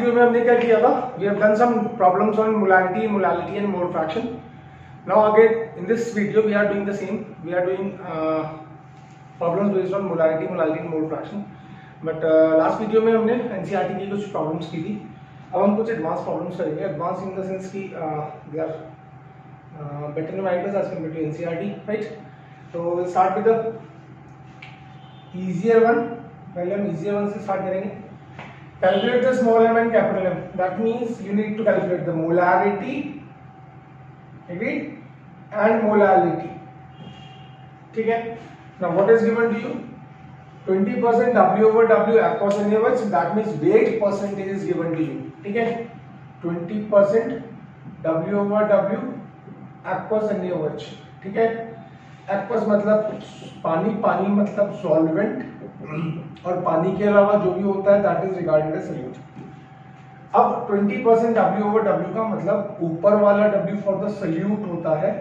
Video में हमने क्या किया था, we have done some problems on molality and mole fraction. Now again in this video we are doing the same, we are doing problems based on molality and mole fraction. But last video में हमने NCERT की कुछ problems की थी. अब हम कुछ advance problems करेंगे. एडवांस इन द सेंस की they are better numericals as compare to NCERT, right. तो will start with the easier one. पहले हम इजियर वन से स्टार्ट करेंगे. Calculate the small m and capital M. That means you need to calculate the molarity, agreed, and molality. ठीक है. Now what is given to you? 20% W over W aqueous NaOH. That means weight percentage is given to you. ठीक है. 20% W over W aqueous NaOH. ठीक है. aqueous मतलब पानी, पानी मतलब सॉल्वेंट, और पानी के अलावा जो भी होता है that is regarded as solute. अब 20% W ओवर W का मतलब ऊपर वाला W फॉर द सॉल्यूट होता है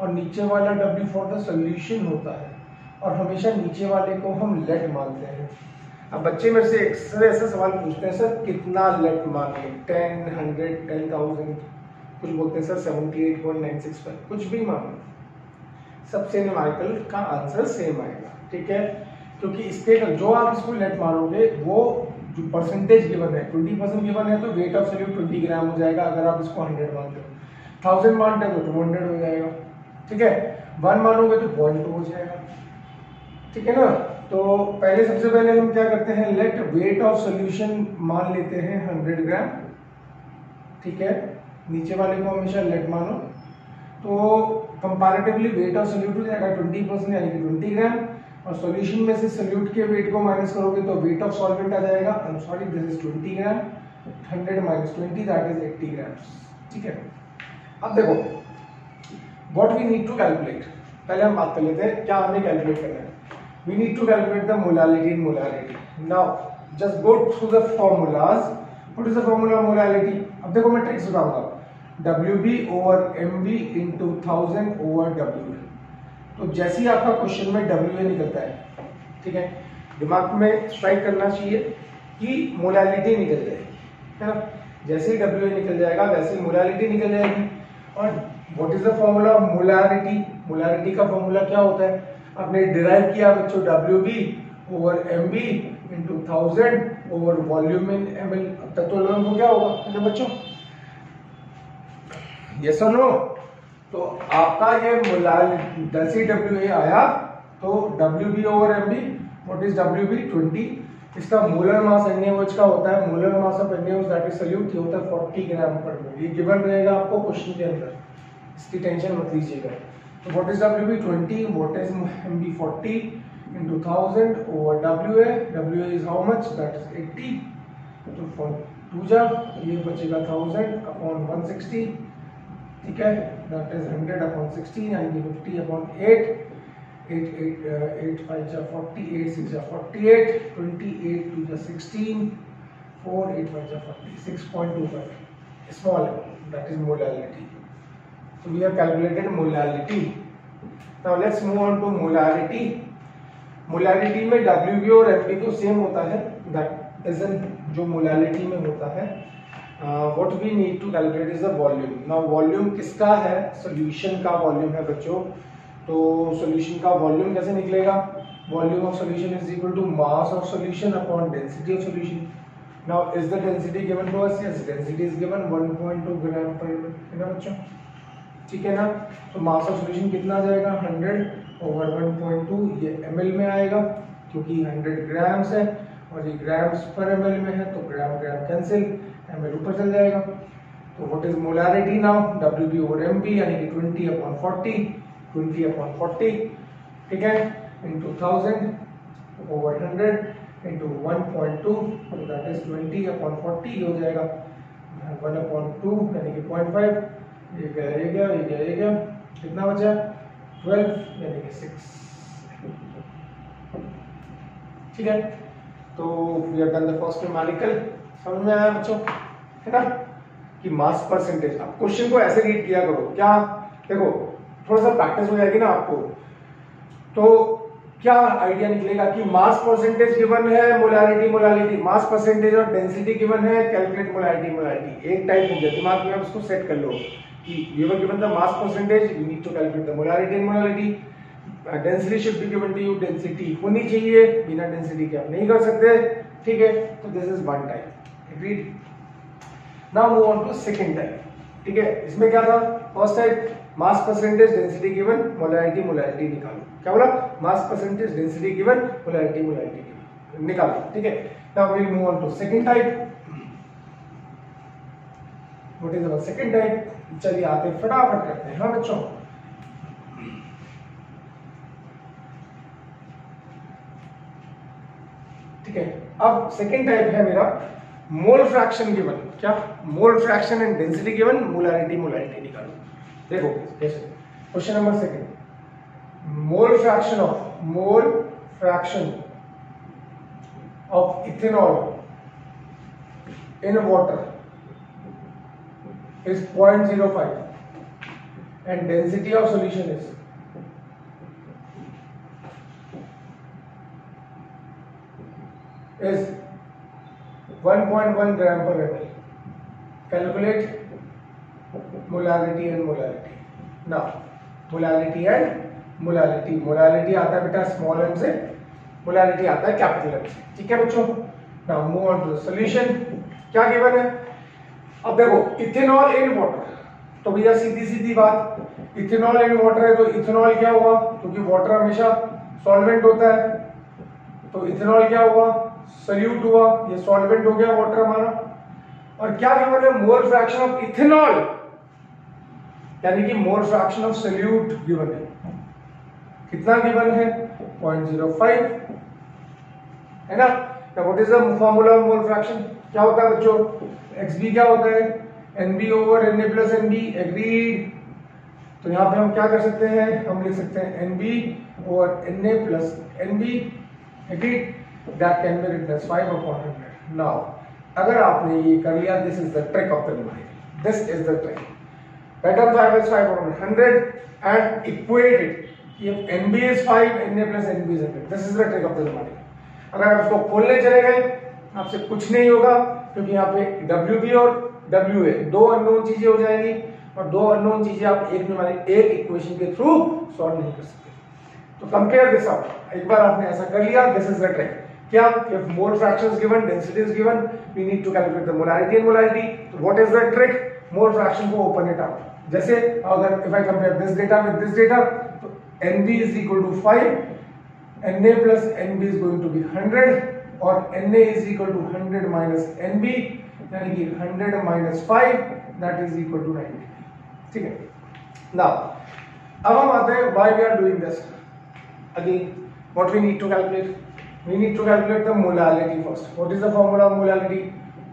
और नीचे वाला W फॉर द सॉल्यूशन होता है, और हमेशा नीचे वाले को हम लेट मानते हैं. अब बच्चे मेरे से अक्सर ऐसा सवाल पूछते हैं, सर कितना लेट माने, 10, 100, 10,000, कुछ बोलते हैं सर 78.965, कुछ भी मानो, सबसे न्यूमेरिकल का आंसर सेम आएगा. ठीक है. क्योंकि इसके जो आप इसको लेट मारोगे वो जो परसेंटेज गिवन है 20% गिवन है, तो वेट ऑफ सॉल्यूट 20 ग्राम हो जाएगा. अगर आप इसको 100 मानते हो, 1000 मानते हो तो 200 हो जाएगा. ठीक है. 1 मानोगे तो 0.2 हो जाएगा. ठीक है ना. तो पहले सबसे पहले हम क्या करते हैं, लेट वेट ऑफ सॉल्यूशन मान लेते हैं 100 ग्राम. ठीक है. नीचे वाले को हमेशा लेट मानो, तो कंपैरेटिवली वेट ऑफ सॉल्यूट हो जाएगा 20% यानी कि 20 ग्राम, और सॉल्यूशन में से सॉल्यूट के वेट को माइनस करोगे तो वेट ऑफ सॉल्वेंट आ जाएगा. I am sorry, this is 20 gram. 100 minus 20 that is 80 grams. ठीक है. अब देखो what we need to calculate. पहले हम बात कर लेते हैं क्या हमें कैलकुलेट करना है. We need to calculate the molality and molarity. Now just go through the formulas. What is the formula of molality? अब देखो मैं ट्रिक्स बताऊंगा. WB over MB into 1000 over WA. तो जैसे ही आपका क्वेश्चन में WA निकलता है, ठीक है, दिमाग में स्ट्राइक करना चाहिए कि मोलालिटी निकल जाएगी, है ना. जैसे ही WA निकल जाएगा वैसे ही मोलालिटी निकल जाएगी. और what is the formula of molarity? Molarity का फॉर्मूला क्या होता है? आपने डिराइव किया बच्चों, WB over MB into 1000 over volume इन ml. अब तक तो लोगों को क्या होगा बच्चों, यस और नो? तो आपका ये मोलालिटी जैसे WA आया तो WB over MB, what is WB? 20. इसका मोलर मास NaOH का होता है, molar mass of NaOH that is solute, ये होता है 40 ग्राम पर मोल. ये गिवन रहेगा आपको क्वेश्चन के अंदर, इसकी टेंशन मत लीजिएगा. तो what is WB? 20. What is MB? 40 into 1000 over WA. WA is how much? That is 80. तो फॉर 2 जा ये बचेगा 1000 अपॉन 160. ठीक है. दैट इज 100 अपॉन 60 यानी 50 अपॉन 8. 8 5 जा 40, 8 6 जा 48, 28 2 जा 16, 4 8 5 जा 40, 6.25 small that is molality. So we have calculated molality. Now let's move on to molarity. Molarity में WB और MB तो सेम होता है, that is जो molality में होता है. What we need to calculate is the volume. Now volume किसका है? Solution का volume है बच्चों. तो solution का volume कैसे निकलेगा? Volume of solution is equal to mass of solution upon density of solution. Now is the density given to us? Yes, density is given 1.2 gram per ml, है ना बच्चों? ठीक है ना. तो mass of solution कितना आ जाएगा? 100 over 1.2. ये ml में आएगा क्योंकि 100 grams है और ये grams per ml में है, तो ग्राम ग्राम कैंसिल, ml ऊपर चल जाएगा. तो what is molarity now? WB over MB यानी कि 20 अपॉन 40, 20 अपॉन 40, ठीक है, इंटू 1000 ओवर 100 इंटू 1.2, तो दैट इज 20 अपॉन 40 हो जाएगा 1 अपॉन 2 यानी कि 0.5. ये गया कितना बचा? 12 यानी कि 6. ठीक है. तो we have done the first numerical. समझ में आया बच्चों, है ना, कि मास परसेंटेज. अब क्वेश्चन को ऐसे रीड किया करो. क्या देखो, थोड़ा सा प्रैक्टिस हो जाएगी ना आपको, तो क्या आइडिया निकलेगा कि मास परसेंटेज गिवन है, मोलारिटी मोलालिटी, मास परसेंटेज और डेंसिटी गिवन है, कैलकुलेट मोलारिटी मोलालिटी। एक टाइप हो गया, दिमाग में आप उसको सेट कर लो कि given the mass percentage, you need to calculate the molarity and molality, density should be given to you, density होनी चाहिए, बिना डेंसिटी के आप नहीं कर सकते, ठीक है। तो this is one type, agreed. Now move on to second type, ठीक है। इसमें क्या था, first type mass percentage density given molarity molality निकालो, क्या बोला, mass percentage density given molarity molality निकालो, ठीक है। Now we will move on to second type. What is our second type, चलिए आते फटाफट करते हैं। हाँ बच्चों, ठीक है। अब सेकंड टाइप है मेरा मोल फ्रैक्शन गिवन, क्या, mole fraction and density given molarity molality निकालो। देखो कैसे, question number second, mole fraction of ethanol in water is 0.05 and density of solution is is 1.1 gram per ml. Calculate molarity and molality. Now molarity and molality, molality आता है बेटा small m से, molarity आता है capital M से, ठीक है बच्चों। Now move on to the solution। क्या गिवन है, अब देखो इथेनॉल इन वाटर, तो भैया सीधी सीधी बात, इथेनॉल इन वाटर है तो इथेनॉल क्या हुआ, क्योंकि वाटर हमेशा सॉल्वेंट होता है, तो इथेनॉल क्या हुआ, सॉल्यूट हुआ, ये सॉल्वेंट हो गया वाटर हमारा। और क्या गिवन है, मोल फ्रैक्शन ऑफ इथेनॉल, यानी कि मोल फ्रैक्शन ऑफ सॉल्यूट गिवन है, कितना गिवन है, 0.05, है ना। What is the formula of mole fraction, क्या होता है बच्चों, XB क्या होता है, NB over Na plus NB, agreed. तो यहाँ पे हम क्या कर सकते हैं, हम लिख सकते हैं NB over Na plus NB, agreed, that can be written as 5/100। Now अगर आपने ये कर लिया, this is the trick of the numerical, this is the trick, better 5 is 5/100 and equate it, if NB is 5, Na plus NB is 100, this is the trick of the numerical. अगर आप इसको खोलने चले गए आपसे कुछ नहीं होगा, क्योंकि यहाँ पे WB और WA दो अननोन चीजें हो जाएंगी, और दो अननोन चीजें आप एक इक्वेशन के थ्रू सॉल्व नहीं कर सकते। तो कंपेयर दिस आउट, एक बार आपने ऐसा कर लिया, दिस इज द ट्रिक। क्या, if mole fraction is given, density is given, we need to calculate the molarity and molality. तो what is the trick, mole fraction को ओपन इट आउट। जैसे अगर if I compare this data with this data, तो NB is equal to 5, Na plus NB is going to be 100, और Na is equal to 100 minus NB, यानी कि 100 minus 5 that is equal to 90, ठीक है। Now अब हम आते हैं why we are doing this. Again what we need to calculate, we need to calculate the molality first. What is the formula of molality,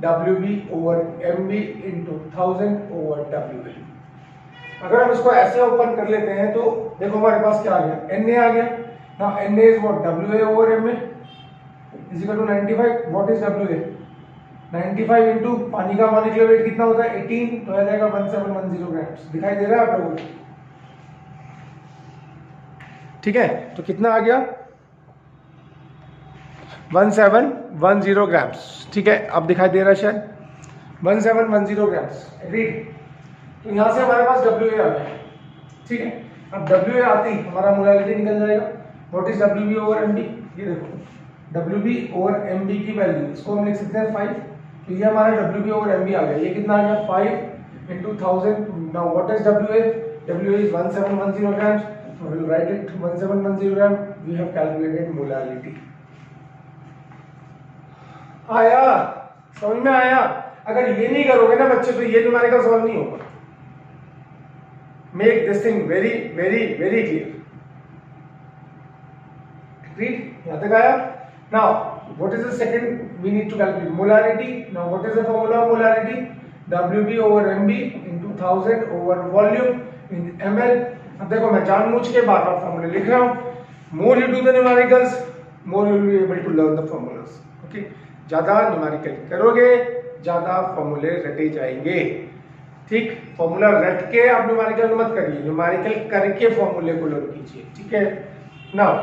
WB over MB into 1000 over WA। अगर हम इसको ऐसे open कर लेते हैं तो देखो हमारे पास क्या आ गया, Na आ गया। Now Na is what, WA over MA is equal to 95। What is WA, 95 into पानी का मॉलिक्यूलर वेट कितना होता है, 18, तो आ जाएगा 1710 ग्राम्स। दिखाई दे रहा है आप लोगों को, ठीक है। तो कितना आ गया, 1710 ग्राम्स, ठीक है। अब दिखाई दे रहा है शायद 1710 ग्राम्स, एग्रीड। तो यहां से हमारे पास WA आ गया, ठीक है। अब WA आती हमारा मोलालिटी निकल जाएगा। What is WB over MB, ये देखो WB ओवर MB की वैल्यू, इसको हम लिख सकते हैं 5, तो ये हमारा WB ओवर MB आ गया। ये कितना आ गया, 5 into 1000। Now what is WA, WA is 1710 grams, so we'll write it 1710 gram. we have calculated molality। आया, समझ में आया। अगर ये नहीं करोगे ना बच्चे तो ये न्यूमेरिकल सॉल्व नहीं होगा। Make this thing very very very clear, agreed, यहां तक आया। Now what is the second, we need to calculate molarity। now what is the formula of molarity, WB over MB into 1000 over volume in ml। अब देखो मैं जानबूझ के बार-बार फॉर्मूले लिख रहा हूं। more you do the numericals more you will be able to learn the formulas, okay। ज्यादा न्यूमेरिकल करोगे ज्यादा फॉर्मूले रटे जाएंगे, ठीक। फॉर्मूला रट के आप न्यूमेरिकल मत करिए, न्यूमेरिकल करके फॉर्मूले को लर्न कीजिए, ठीक है। नाउ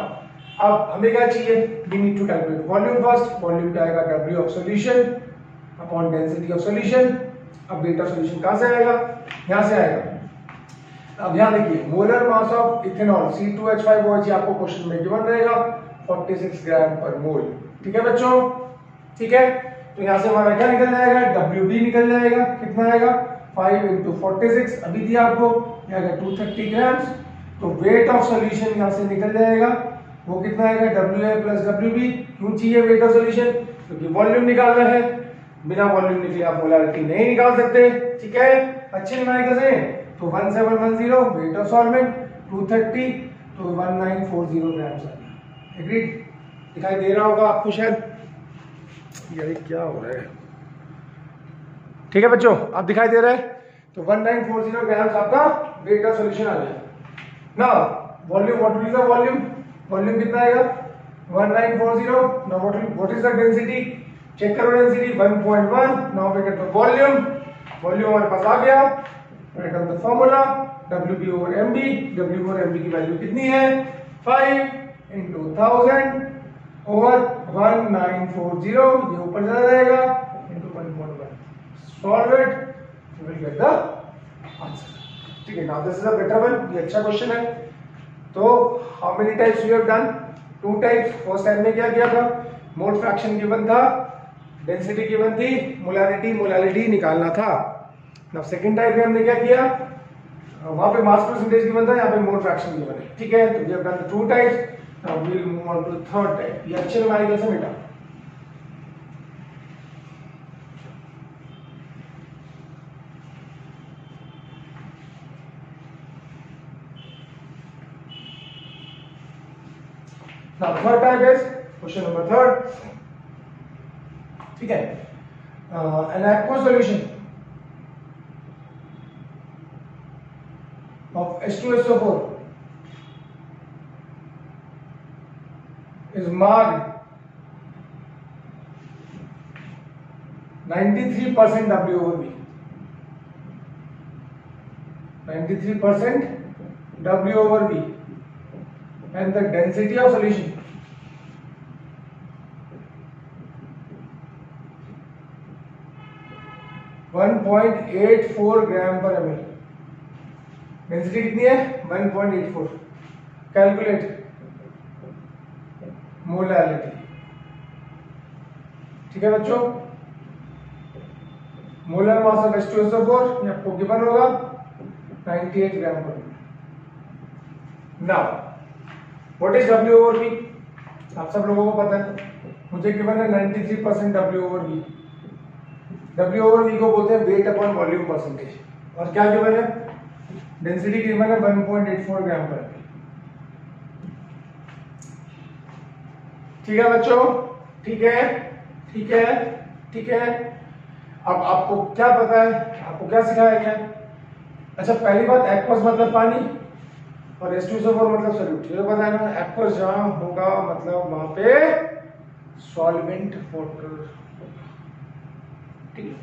अब हमें क्या चाहिए, we need to calculate volume first. Volume क्या आएगा, W of solution upon density of solution. अब वेट ऑफ सॉल्यूशन कहां से आएगा, यहां से आएगा। अब यहां देखिए molar mass of ethanol C2H5OH आपको क्वेश्चन में गिवन रहेगा 46 ग्राम पर मोल। ठीक है बच्चों, ठीक है। तो यहां से हमारा क्या निकल जाएगा, WB निकल जाएगा, कितना आएगा 5 × 46 अभी दिया आपको, यह आएगा 230 ग्राम्स। तो वेट ऑफ सॉल्यूशन यहां से निकल जाएगा, वो कितना आएगा WA + WB। क्यों चाहिए वेट ऑफ सॉल्यूशन, क्योंकि वॉल्यूम निकालना है, बिना वॉल्यूम निकले आप मोलारिटी नहीं निकाल सकते। ठीक है, अच्छे न्यूमेरिकल्स हैं। तो 1710 वेट ऑफ सॉल्वेंट, 230 तो 1940 ग्राम्स आ गया। एग्रीड, दिखाई दे रहा होगा आपको शायद, यार क्या हो रहा है। ठीक है बच्चों, आप दिखाई दे रहा है। तो 1940 ग्राम्स आपका वेट ऑफ सॉल्यूशन आ गया ना। Volume, what is the volume, volume कितना आएगा 1940। Now what is the density, check करो density 1.1। Now we get the volume, volume हमारे पास आ गया। Right on the formula W/MB, W/MB की वैल्यू कितनी है 5 × 1000 ओवर 1940, ये ऊपर चला जाएगा into 1.1, solve it, you will get the answer। ठीक है, now this is a better one, ये अच्छा क्वेश्चन है। तो how many types we have done, 2 types। First time में क्या किया था, मोल फ्रैक्शन गिवन था, डेंसिटी गिवन थी, मोलारिटी निकालना था। नाउ सेकंड टाइप में हमने क्या किया, वहां पे मास परसेंटेज गिवन था, यहाँ पे मोल फ्रैक्शन गिवन है। ठीक है, तो we have done the 2 types. Now we'll move on to the third type। ये अच्छे न्यूमेरिकल से बेटा। Now third type is question number 3rd। ठीक है, an aqueous solution of H2SO4 is marked 93% W/V, 93% W/V, and the density of solution (1.84 gram per ml। Density कितनी है 1.84। Calculate molarity. ठीक है बच्चों, मोलर मास ऑफ H2SO4 ये आपको given होगा 98 ग्राम पर मोल। नाउ व्हाट इज W/V, आप सब लोगों को पता है, मुझे गिवन है 93% W/V। W/V को बोलते हैं वेट अपॉन वॉल्यूम परसेंटेज, और क्या गिवन है, डेंसिटी गिवन है 1.84 ग्राम पर। ठीक है बच्चों, ठीक है, ठीक है, ठीक है। अब आपको क्या पता है, आपको क्या सिखाया गया। अच्छा, पहली बात एक्वस मतलब पानी और H2SO4 मतलब सॉल्यूट, ये पता है ना। एक्वस जहां होगा मतलब वहां पे सॉल्वेंट वाटर। ठीक है,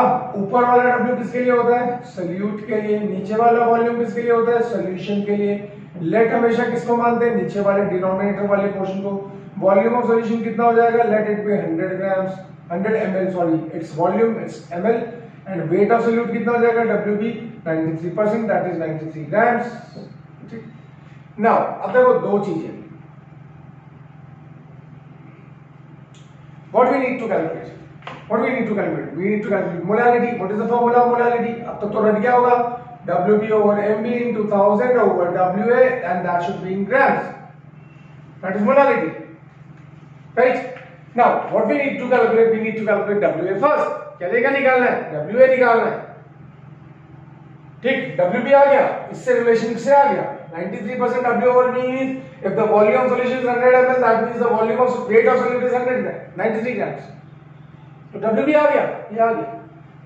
अब ऊपर वाला W किसके लिए होता है, सॉल्यूट के लिए। नीचे वाला वॉल्यूम किसके लिए होता है, सॉल्यूशन के लिए। लेट हमेशा किसको मानते हैं, नीचे वाले डिनोमिनेटर वाले पोर्शन को। वॉल्यूम ऑफ सॉल्यूशन कितना हो जाएगा, let it be 100 grams, 100 ml, sorry it's volume, it's ml। And weight of solute कितना हो जाएगा, WB 93%, दैट इज 93 ग्राम्स। ठीक, नाउ अब देखो दो चीजें, what we need to calculate, what we need to calculate, we need to calculate molarity. What is the formula of molarity, अब तक तो रट गया होगा, WB/MB into 1000/WA, and that should be in grams, that is molarity, right? Now what we need to calculate, we need to calculate WA first। क्या लेगा निकालना है, WA निकालना है। ठीक, WB आ गया, इससे रिलेशन से आ गया 93% W/V means if the volume of solution is 100 ml, that means the volume of weight of solute is 193 grams। तो WB आ गया, ये आ गया।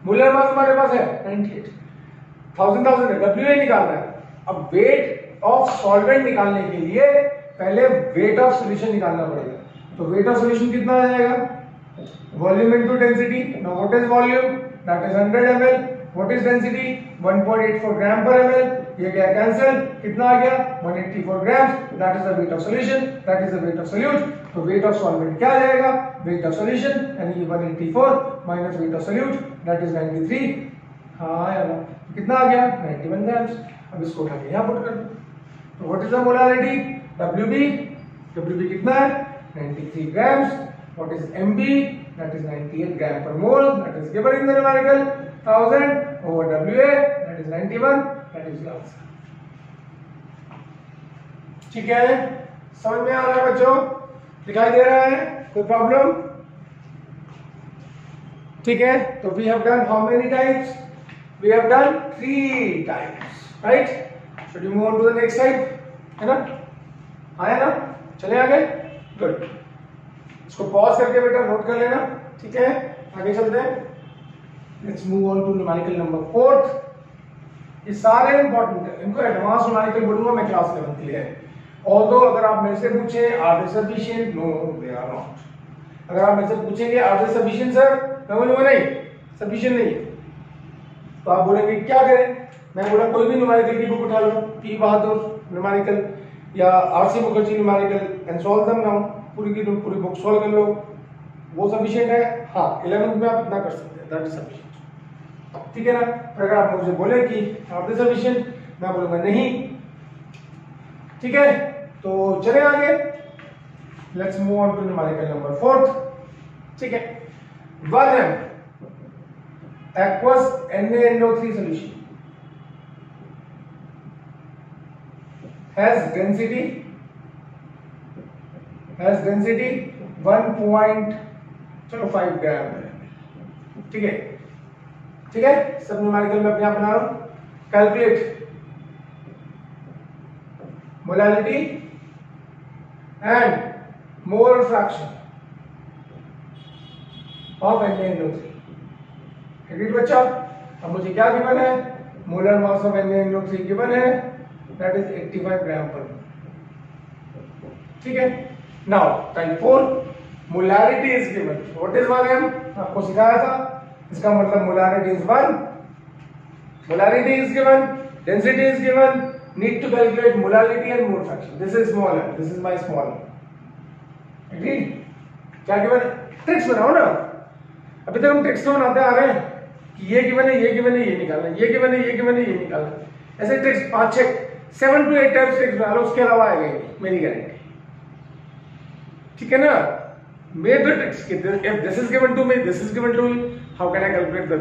मोलर मास हमारे पास है 98, 1000 है, WA निकालना है। अब वेट ऑफ सॉल्वेंट निकालने के लिए पहले वेट ऑफ सॉल्यूशन निकालना पड़ेगा। तो वेट ऑफ सॉल्यूशन कितना आ जाएगा, volume into density. Now what is volume, that is 100 ml। What is density 1.84 gram per ml, ये गया कैंसिल, कितना आ गया 184 gram, that is the weight of solution, that is the weight of solute. तो weight of solvent क्या आ जाएगा, weight of solution यानी 184 minus weight of solute that is 93। हाँ या ना, कितना आ गया 91 ग्राम। अब इसको उठा के यहां पुट कर दो। तो what is the molarity WB, WB कितना है 93 grams, what is MB, that is 98 gram per mole, that is given in the numerical 1000 over WA, that is 91, that is the answer। ठीक है, समझ में आ रहा है बच्चों, दिखाई दे रहा है, कोई प्रॉब्लम? ठीक है, तो we have done how many times? We have done 3 times, right? Should we move on to the next slide? है ना, आया ना, चले आगे, गुड। इसको पॉज करके बेटा नोट कर लेना, ठीक है, आगे चलते हैं। Let's move on to numerical number 4। ये सारे इंपॉर्टेंट है, इनको एडवांस न्यूमेरिकल बोलूंगा मैं क्लास 11 के लिए। ऑल्दो अगर आप मेरे से पूछें are they sufficient, no they are not. अगर आप मेरे से पूछेंगे आर दे सफिशिएंट सर, मैं बोलूंगा नहीं सफिशिएंट नहीं है। तो आप बोलेंगे क्या करें, मैं बोला कोई भी न्यूमेरिकल की बुक उठा लो, पी बहादुर न्यूमेरिकल या RC Mukherjee numerical and solve them now, पूरी की पूरी बुक सॉल्व कर लो, वो सफिशिएंट है। हाँ 11th में आप इतना कर सकते हैं, दैट इज सफिशिएंट, ठीक है ना। अगर आप मुझे बोले कि आर दे सफिशिएंट, मैं बोलूंगा नहीं, ठीक है। तो चले आगे, let's move on to numerical number 4, ठीक है। 1m aqueous NaNO3 solution has density 1.5 ग्राम है, ठीक है, ठीक है। सब न्यूमेरिकल में अपने आप बना रहा हूं। Calculate molarity and mole fraction of NaNO3। Agreed बच्चा? अब मुझे क्या गिवन है, molar mass of NaNO3 given है, दैट इज 85 ग्राम पर मोल, ठीक है। Now type 4, molarity is given, what is 1m, आपको सिखाया था, इसका मतलब molarity is 1, molarity is given, density is given, need to calculate molarity and mole fraction, this is small m, this is my small m, agreed? क्या given है, tricks बनाओ ना। अभी तक हम ट्रिक्स तो बनाते आ रहे हैं कि ये गिवन है, ये गिवन है, ये निकालना, ये गिवन है, ये गिवन है, ये निकालना, ऐसे ट्रिक्स 7 to 8 टाइप्स ट्रिक्स बना लो, उसके अलावा आएगा मेरी गारंटी, ठीक है ना। मेरे दो tricks, if this is given to me, this is given to me, how can I calculate the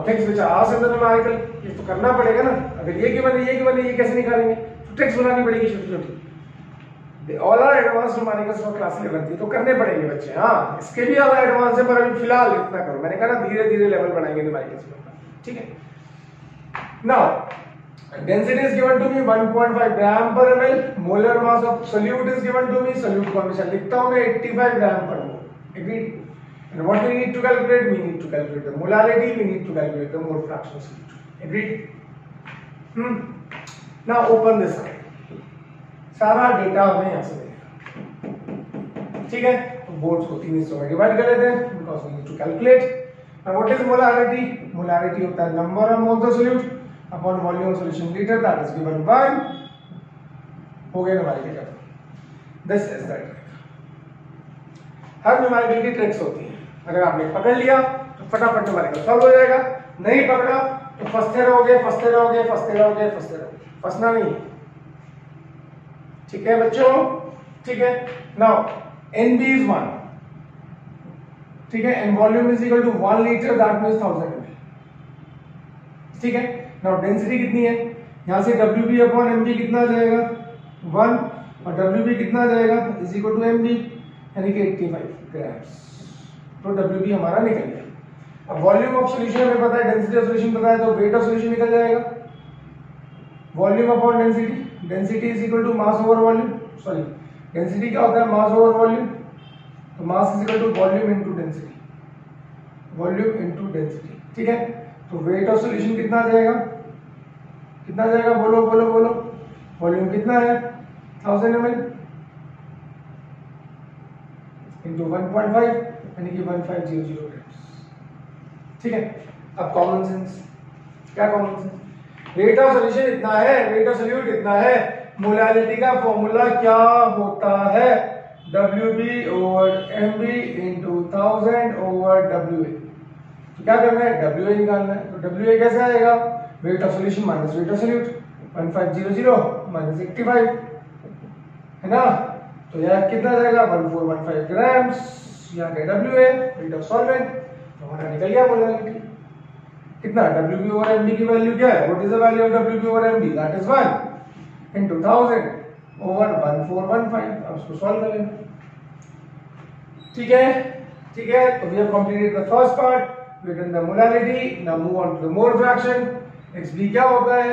things which are asked in the numerical? ये तो करना पड़ेगा ना। अगर ये गिवन है, ये गिवन है, ये कैसे निकालेंगे, तो ट्रिक्स बनानी पड़ेगी छोटी छोटी। They all are advanced numericals for class 11 थी, तो करने पड़ेंगे बच्चे। हाँ, इसके भी ज्यादा एडवांस है, पर अभी फिलहाल इतना करो, मैंने कहा ना धीरे धीरे लेवल बनाएंगे न्यूमेरिकल्स में, ठीक है। Now density is given to me 1.5 gram per ml, molar mass of solute is given to me, solute को हमेशा लिखता हूं मैं 85 ग्राम पर mole, agreed? And what we need to calculate, we need to calculate the molarity, we need to calculate the mole fraction of solute, agreed? Now open this side, सारा data हमें यहां से मिलेगा, ठीक है। तो बोर्ड्स को 3 हिस्सों में डिवाइड कर लेते हैं, because we need to calculate. Now what is molarity, molarity होता है number of moles of solute upon volume solution litre, that is given 1, हो गया न्यूमेरिकल खत्म। This is that. हर न्यूमेरिकल की ट्रिक्स होती है, अगर आपने पकड़ लिया तो फटाफट न्यूमेरिकल सॉल्व हो जाएगा, नहीं पकड़ा तो फंसते रहोगे, फंसते रहोगे, फंसते रहोगे, फंसते रहोगे, फंसना नहीं, ठीक है बच्चों, ठीक है। नाउ NB इज 1, ठीक है, and volume is equal to 1 litre, that means 1000 ml, ठीक है। नाउ डेंसिटी कितनी है, यहां से WB अपॉन MB कितना आ जाएगा 1, और WB कितना आ जाएगा इज इक्वल टू MB, यानी कि 85 ग्राम, तो WB हमारा निकल गया। अब वॉल्यूम ऑफ सॉल्यूशन हमें पता है, डेंसिटी ऑफ सॉल्यूशन पता है, तो वेट ऑफ सॉल्यूशन निकल जाएगा, volume upon density, density is equal to mass over volume, sorry density क्या होता है, मास ओवर वॉल्यूम, तो mass is equal to volume into density, volume into density, ठीक है। तो वेट ऑफ सॉल्यूशन कितना आ जाएगा, कितना आ जाएगा, बोलो बोलो बोलो, वॉल्यूम कितना है 1000 ml इनटू 1.5, यानी कि 1500 ग्राम, ठीक है। अब कॉमन सेंस क्या common sense? Rate of solution इतना है, रेट ऑफ सोल्यूट इतना है, मोलालिटी का फॉर्मूला क्या होता है? WB over MB into 1000 over WA। तो क्या करना है? WA निकालना है। तो WA कैसे आएगा? Weight of solution minus weight of solute, 1500 minus 85 है ना। तो यह कितना जाएगा? 1415 ग्राम्स। यहाँ का WA वेट ऑफ सॉल्वेंट, तो हमारा निकल गया मोलालिटी कितना? WB ओवर MB की वैल्यू क्या है? What is the value of WB over MB? That is 1 into 1000 over 1415। अब इसको सॉल्व कर लेना। ठीक है, ठीक है। तो we have completed the first part, we done the molality. Now move on to the mole fraction. XB क्या होता है?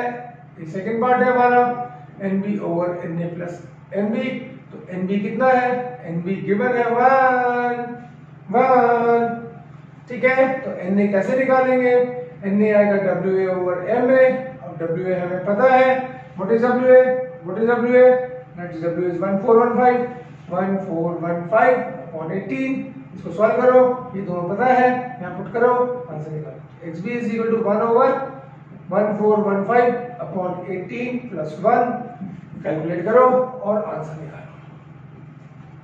ये सेकंड पार्ट है हमारा, NB over Na plus NB। तो NB कितना है? NB गिवन है 1। ठीक है, तो Na कैसे निकालेंगे? Na आएगा WA ओवर MA। अब WA हमें पता है, what is WA? What is WA? That is WA is 1415 upon 18। इसको सॉल्व करो, ये दोनों पता है, यहाँ पुट करो, आंसर निकालो। XB is equal to 1 over 1415 upon 18 plus 1। Calculate करो और आंसर निकालो।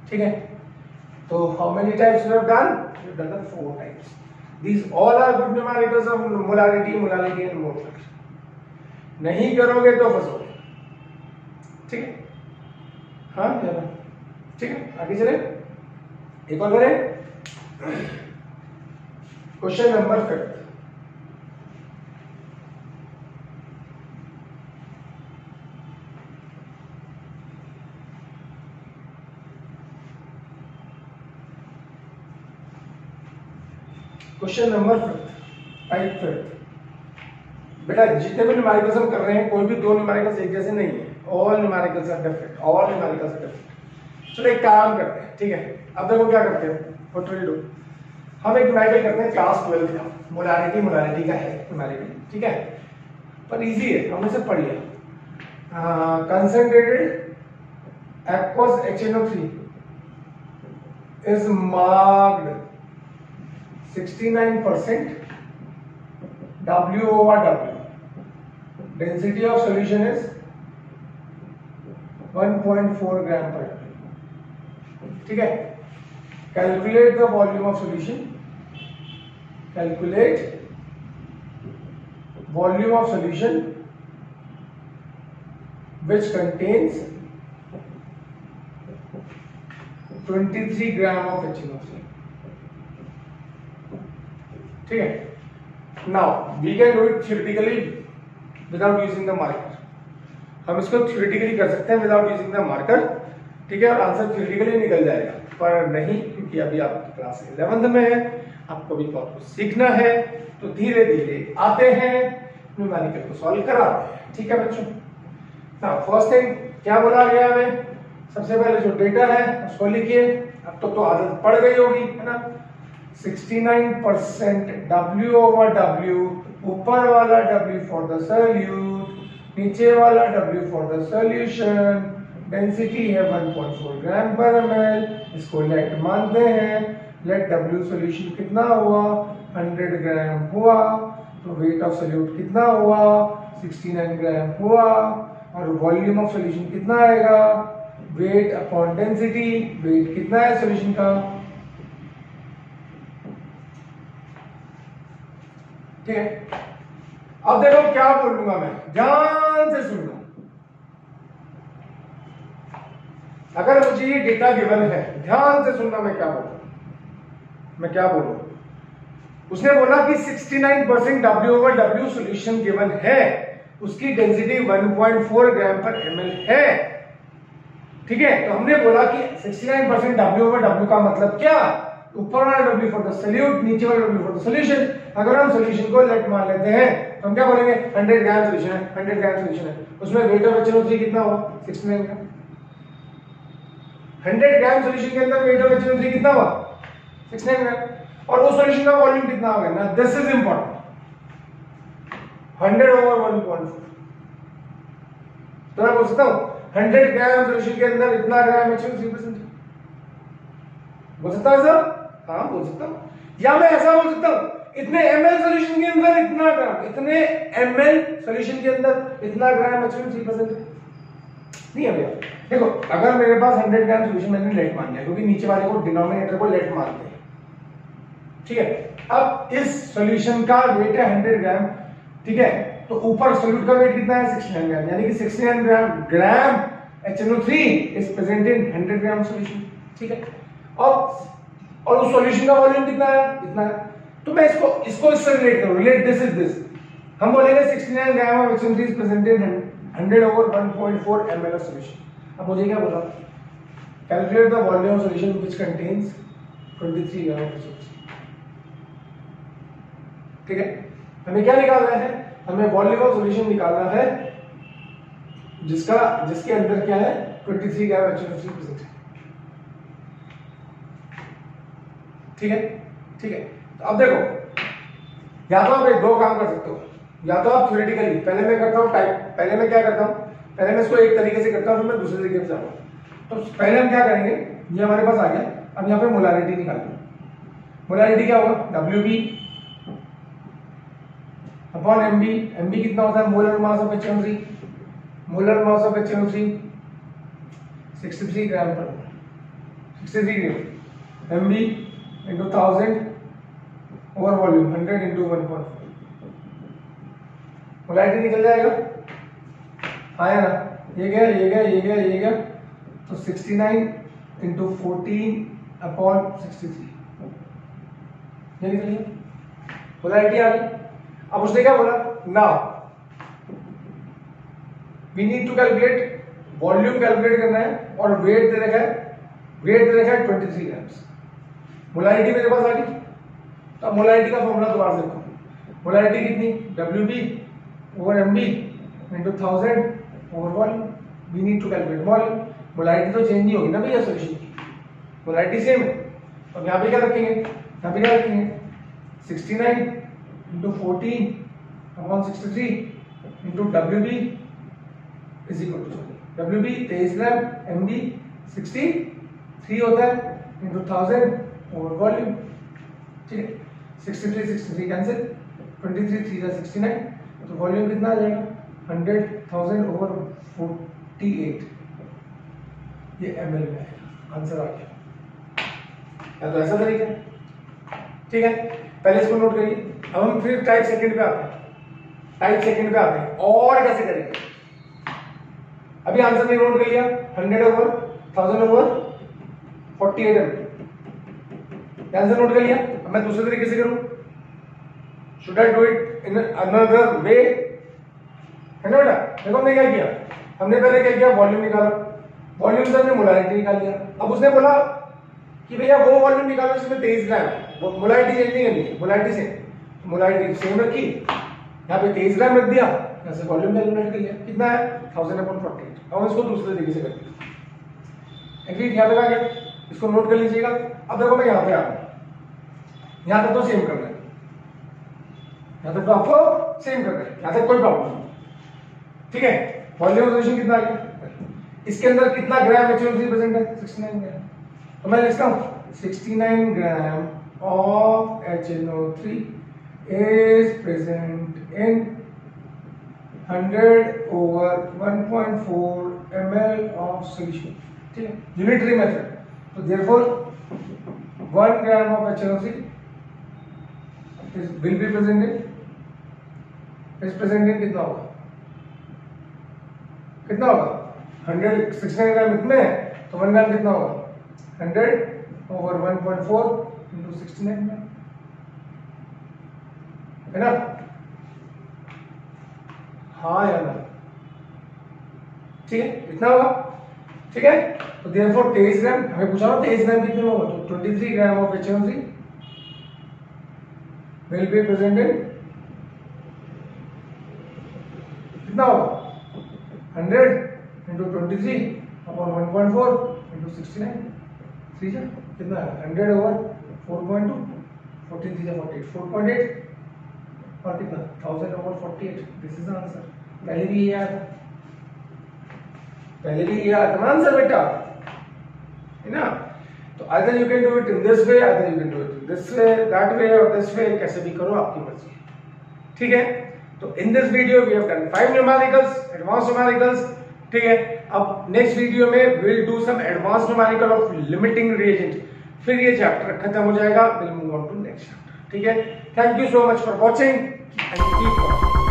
ठीक है, तो how many times you have done? You have done 4 times. These all are good numericals of molarity and mole fraction। नहीं करोगे तो फंसोगे। ठीक है, हाँ क्या है? ठीक है, आगे चले, एक और करें। Question number 5। Question number 5। बेटा जितने भी न्यूमेरिकल्स हम कर रहे हैं, कोई भी दो न्यूमेरिकल्स एक जैसे नहीं है। All numericals are different, all numericals are different. चलो एक काम करते हैं, ठीक है। अब देखो क्या करते हैं, व्हाट विल डू, हम एक न्यूमेरिकल करते हैं क्लास 12 का, मोलारिटी का है न्यूमेरिकल, ठीक है, पर इजी है, हमने सब पढ़ लिया। Concentrated aqueous HNO3 is marked 69% W over W. Density of solution is 1.4 gram per W. ठीक है, calculate the volume of solution. Calculate volume of solution which contains 23 gram of HNO3. ठीक है, now we can do it theoretically without using the marker. हम इसको theoretically कर सकते हैं without using the marker, ठीक है, और आंसर theoretically निकल जाएगा, पर नहीं, क्योंकि अभी आप क्लास 11th में है, आपको भी बहुत कुछ सीखना है, तो धीरे धीरे आते हैं, न्यूमेरिकल को सॉल्व कराते हैं। ठीक है बच्चों, now फर्स्ट थिंग क्या बोला गया हमें, सबसे पहले जो डेटा है उसको लिखिए। अब तो आदत पड़ गई होगी, है ना। 69% W over W, ऊपर वाला W for the solute, नीचे वाला W for the solution, density है 1.4 ग्राम पर ml, इसको लेट मानते हैं। लेट W सॉल्यूशन कितना हुआ, 100 ग्राम हुआ, तो वेट ऑफ सोल्यूट कितना हुआ, 69 ग्राम हुआ, और वॉल्यूम ऑफ सॉल्यूशन कितना आएगा, वेट अपॉन डेंसिटी, वेट कितना है सॉल्यूशन का, ठीक है। अब देखो क्या बोलूंगा मैं, ध्यान से सुनना। अगर मुझे ये डेटा गिवन है, ध्यान से सुनना मैं क्या बोलूं। उसने बोला कि 69% W over W solution given है, उसकी डेंसिटी 1.4 ग्राम पर ml है, ठीक है। तो हमने बोला कि 69% W over W का मतलब क्या, ऊपर वाला W फॉर द सॉल्यूट, नीचे वाला W फॉर द सॉल्यूशन। अगर हम सॉल्यूशन को लेट मान लेते हैं तो हम क्या बोलेंगे, 100 ग्राम सॉल्यूशन है, 100 ग्राम सॉल्यूशन है, उसमें वेट ऑफ HNO3 कितना हुआ, 69 ग्राम। 100 ग्राम सॉल्यूशन के अंदर वेट ऑफ HNO3 कितना हुआ, 69 ग्राम, और उस सॉल्यूशन का वॉल्यूम कितना होगा ना, दिस इज इंपॉर्टेंट, 100 over 1.4। तो मैं बोल सकता हूं 100 ग्राम सॉल्यूशन के अंदर इतना ग्राम HNO3 बोल सकता हूं सर, हाँ बोल सकता हूं। या मैं ऐसा बोल सकता हूं इतने ml सॉल्यूशन के अंदर इतना ग्राम, इतने ml सॉल्यूशन के अंदर इतना ग्राम HNO3% नहीं है भैया। देखो अगर मेरे पास 100 ग्राम सॉल्यूशन, मैंने लेट मान लिया क्योंकि नीचे वाले को डिनोमिनेटर को लेट मानते हैं, ठीक है। अब इस सॉल्यूशन का वेट है 100 ग्राम, ठीक है, तो ऊपर सॉल्यूट का वेट कितना है 69 ग्राम, यानी कि 69 ग्राम HNO3 is present in 100 gram solution, ठीक है। और उस सॉल्यूशन का वॉल्यूम कितना है, इतना है। तो मैं इसको इससे रिलेट करूं, रिलेट दिस इज दिस, हम बोलेंगे 69 gram of HNO3 is present in 100 over 1.4 ml of solution। अब मुझे क्या बोला, calculate the volume of solution which contains 23 gram of HNO3, ठीक है। हमें क्या निकालना है, हमें वॉल्यूम ऑफ सॉल्यूशन निकालना है जिसके अंदर क्या है 23 ग्राम HNO3 प्रेजेंट है, ठीक है, ठीक है। तो अब देखो, या तो आप एक दो काम कर सकते हो, या तो आप थ्योरेटिकली, पहले मैं करता हूं टाइप, पहले मैं क्या करता हूं, पहले मैं इसको एक तरीके से करता हूं, फिर मैं दूसरे तरीके से जाऊंगा। तो पहले हम क्या करेंगे, ये हमारे पास आ गया, अब यहाँ पे मोलारिटी निकालनी। मोलारिटी क्या होगा, WB अपॉन MB। MB कितना होता है, molar mass of HNO3, molar mass of HNO3 63 ग्राम पर मोल, 63 ग्राम। MB into 1000 over volume 100 into 1.4, molarity निकल जाएगा, आया ना, ये गया ये गया ये गया ये गया, तो 69 into 14 अपॉन 63, ये निकल गया, मोलारिटी आ गई। अब उसने क्या बोला, now we need to calculate, volume calculate करना है और वेट दे रखा है, वेट दे रखा है 23 ग्राम्स, मोलारिटी मेरे पास आ गई। तो मोलारिटी का फॉर्मूला दोबारा से लिखो, मोलारिटी कितनी, WB over MB into 1000 over volume, we need to calculate volume. Molarity तो चेंज नहीं होगी ना भैया सॉल्यूशन की, मोलारिटी सेम है। तो यहाँ पे क्या रखेंगे, यहाँ पे क्या रखेंगे 69 into 14 upon 63 into WB is equal to, WB 23 gram, MB 63 होता है into 1000 ओवर वॉल्यूम, ठीक है। 63 कैंसिल, 23 3 जा 69, तो वॉल्यूम कितना आ जाएगा 100,000 ओवर 48, ये ml में आएगा, आंसर आ गया। या तो ऐसा तरीका, ठीक है, पहले इसको नोट करिए। अब हम फिर टाइप सेकंड पे आते हैं, टाइप सेकंड पे आते हैं, और कैसे करेंगे। अभी आंसर नहीं नोट कर लिया, 100 over 1000 over 48 ml, answer note कर लिया। अब मैं दूसरे तरीके से करूं, should I do it in another way, है ना बेटा। देखो हमने क्या किया, हमने पहले क्या किया, वॉल्यूम निकाला, वॉल्यूम से हमने मोलारिटी निकाल लिया। अब उसने बोला कि भैया वो वॉल्यूम निकालो जिसमें 23 ग्राम है, मोलारिटी चेंज नहीं करनी है, मोलारिटी से मोलारिटी सेम रखी, यहाँ पे 23 ग्राम रख दिया, यहाँ से वॉल्यूम कैलकुलेट कर लिया, कितना है 1000/48। अब इसको दूसरे तरीके से करते हैं, एग्री, यहाँ तक आ गया, इसको नोट कर लीजिएगा। अब देखो मैं यहाँ पे आ रहा हूँ, यहाँ तक तो सेम करना है, यहाँ तक तो आपको सेम करना है, यहाँ तक कोई प्रॉब्लम नहीं, ठीक है। वॉल्यूम सॉल्यूशन कितना आ गया, इसके अंदर कितना ग्राम HNO3 प्रेजेंट है 69 ग्राम, तो मैं लिखता हूँ 69 gram of HNO3 is present in 100 over 1.4 ml of solution, ठीक है, unitary method। तो therefore 1 gram of HNO3 will be present in, is present in कितना होगा, कितना होगा 169 ग्राम इतने, तो 1 ग्राम कितना होगा 100 over 1.4 into 69 ग्राम, है ना, हाँ या ना, ठीक है, इतना होगा, ठीक है। तो देयरफॉर 23 ग्राम, हमें पूछा ना 23 ग्राम कितने होगा, तो 23 gram of HNO3 will be present in, कितना होगा 100 into 23 upon 1.4 into 69, 3 जा कितना है 100 over 4.2, 14 3 जा 48, 4.8 और कितना 1000 over 48, दिस इज आंसर। पहले भी ये आया था, पहले भी ये आया था आंसर बेटा, है ना। तो either you can do it in this way, either you can do it this way, that way और दिस वे, कैसे भी करो आपकी मर्जी, ठीक है। तो in this video we have done 5 numericals, advance numericals, ठीक है। अब नेक्स्ट वीडियो में will do some advance numerical of limiting reagent, फिर ये चैप्टर खत्म हो जाएगा, will move on to next chapter, ठीक है। Thank you so much for watching and keep watching.